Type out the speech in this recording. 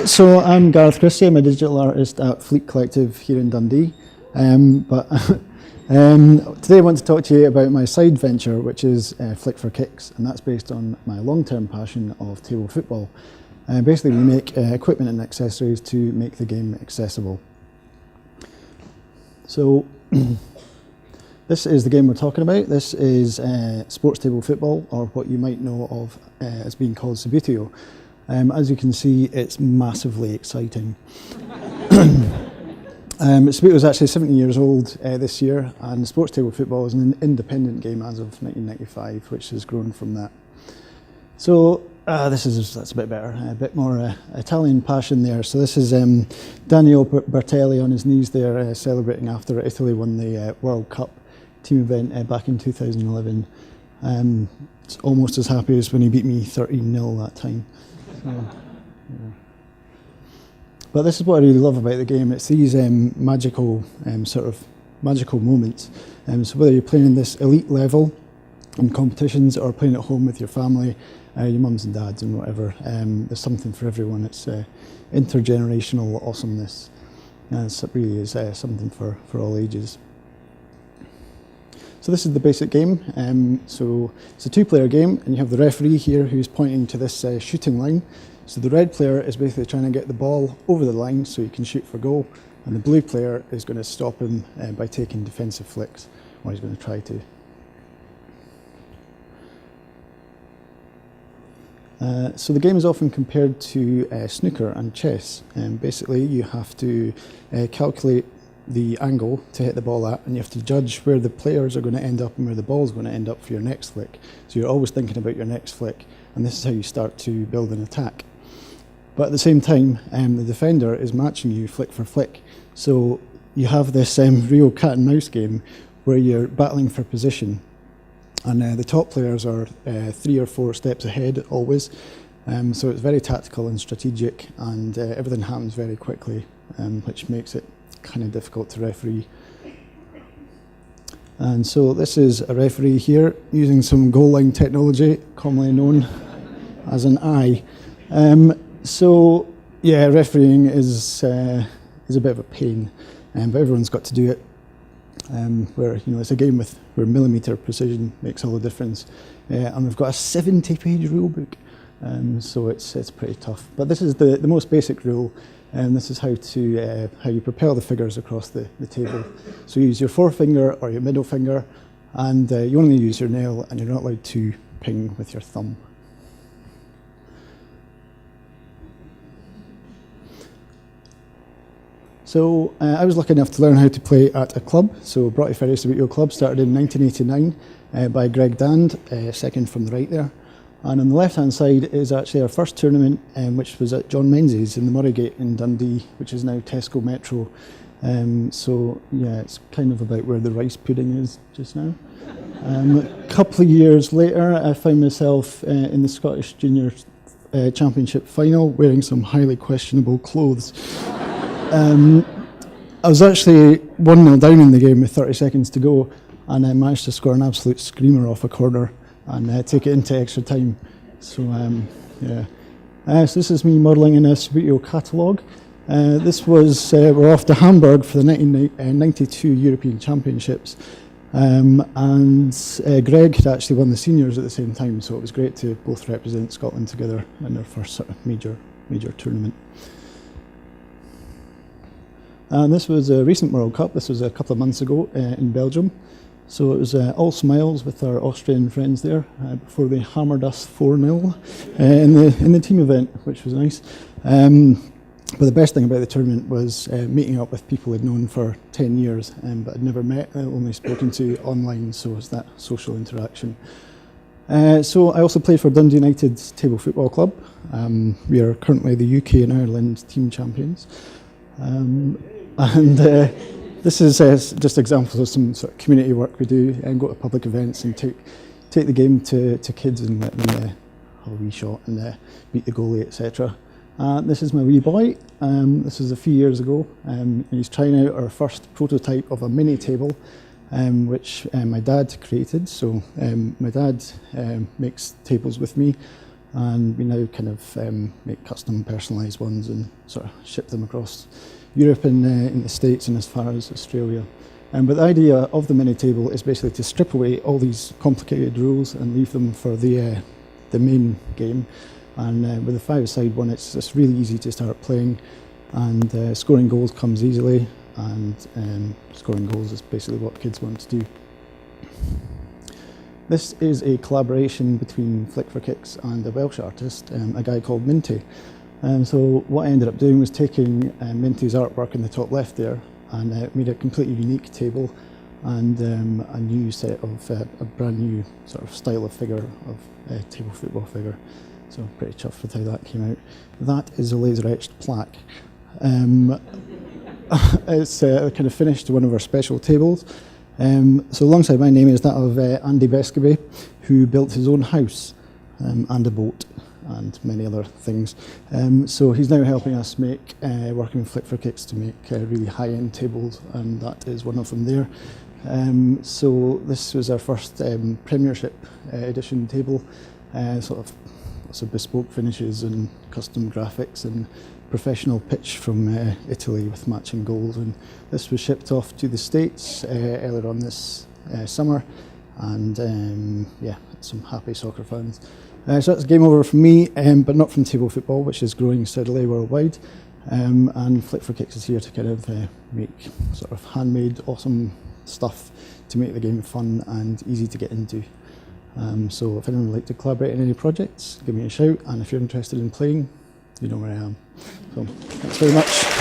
So I'm Gareth Christie. I'm a digital artist at Fleet Collective here in Dundee. Today I want to talk to you about my side venture, which is Flick for Kicks, and that's based on my long-term passion of table football. Basically, we make equipment and accessories to make the game accessible. So this is the game we're talking about. This is sports table football, or what you might know of as being called Subutio. As you can see, it's massively exciting. Subutio is actually 70 years old this year, and sports table football is an independent game as of 1995, which has grown from that. So that's a bit better, a bit more Italian passion there. So this is Daniel Bertelli on his knees there, celebrating after Italy won the World Cup team event back in 2011. It's almost as happy as when he beat me 13-0 that time. So, yeah. But this is what I really love about the game. It's these magical moments. So whether you're playing in this elite level in competitions or playing at home with your family, your mums and dads and whatever, there's something for everyone. It's intergenerational awesomeness. It really is something for all ages. So this is the basic game. So it's a two-player game, and you have the referee here who's pointing to this shooting line. So the red player is basically trying to get the ball over the line so he can shoot for goal, and the blue player is going to stop him by taking defensive flicks, or he's going to try to. So the game is often compared to snooker and chess. Basically, you have to calculate the angle to hit the ball at, and you have to judge where the players are going to end up and where the ball is going to end up for your next flick. So you're always thinking about your next flick, and this is how you start to build an attack. But at the same time, the defender is matching you flick for flick. So you have this real cat and mouse game where you're battling for position. And the top players are 3 or 4 steps ahead always. So it's very tactical and strategic, and everything happens very quickly, which makes it kind of difficult to referee. And so this is a referee here using some goal line technology, commonly known as an eye. So yeah, refereeing is a bit of a pain, but everyone's got to do it. Where it's a game where millimetre precision makes all the difference, and we've got a 70-page rule book, so it's pretty tough. But this is the most basic rule, and this is how you propel the figures across the table. So you use your forefinger or your middle finger, and you only use your nail, and you're not allowed to ping with your thumb. So I was lucky enough to learn how to play at a club. So Broughty Ferry Subutio Club started in 1989 by Greg Dand, second from the right there. And on the left-hand side is actually our first tournament, which was at John Menzies in the Murraygate in Dundee, which is now Tesco Metro. So yeah, it's kind of about where the rice pudding is just now. A couple of years later, I found myself in the Scottish Junior Championship final wearing some highly questionable clothes. I was actually 1-0 down in the game with 30 seconds to go, and I managed to score an absolute screamer off a corner and take it into extra time. So yeah. So this is me modelling in a Subutio catalogue. This was, we're off to Hamburg for the 1992 European Championships. And Greg had actually won the seniors at the same time, so it was great to both represent Scotland together in their first sort of major tournament. And this was a recent World Cup. This was a couple of months ago in Belgium. So it was all smiles with our Austrian friends there before they hammered us 4-0 in the team event, which was nice. But the best thing about the tournament was meeting up with people I'd known for 10 years, but I'd never met, only spoken to online, so it's that social interaction. So I also played for Dundee United Table Football Club. We are currently the UK and Ireland team champions. This is just examples of some sort of community work we do, and go to public events and take the game to kids and let them have a wee shot and beat the goalie, etc. This is my wee boy. This was a few years ago. He's trying out our first prototype of a mini table, which my dad created. So my dad makes tables with me, and we now kind of make custom personalised ones and sort of ship them across Europe and in the States and as far as Australia. But the idea of the mini table is basically to strip away all these complicated rules and leave them for the main game. And with the five-a-side one, it's really easy to start playing, and scoring goals comes easily, and scoring goals is basically what kids want to do. This is a collaboration between Flick for Kicks and a Welsh artist, a guy called Minty. So what I ended up doing was taking Minty's artwork in the top left there and made a completely unique table and a new set of a brand new sort of style of figure, of table football figure. So pretty chuffed with how that came out. That is a laser etched plaque. It's kind of finished to one of our special tables. So alongside my name is that of Andy Bescaby, who built his own house and a boat and many other things. So he's now helping us make, working with Flick for Kicks to make really high-end tables, and that is one of them there. So this was our first Premiership edition table, sort of lots of bespoke finishes and custom graphics and professional pitch from Italy with matching goals, and this was shipped off to the States earlier on this summer, and yeah, some happy soccer fans. So that's game over from me, but not from table football, which is growing steadily worldwide, and Flick for Kicks is here to kind of make sort of handmade awesome stuff to make the game fun and easy to get into. So if anyone would like to collaborate in any projects, give me a shout, and if you're interested in playing, you know where I am. So thanks very much.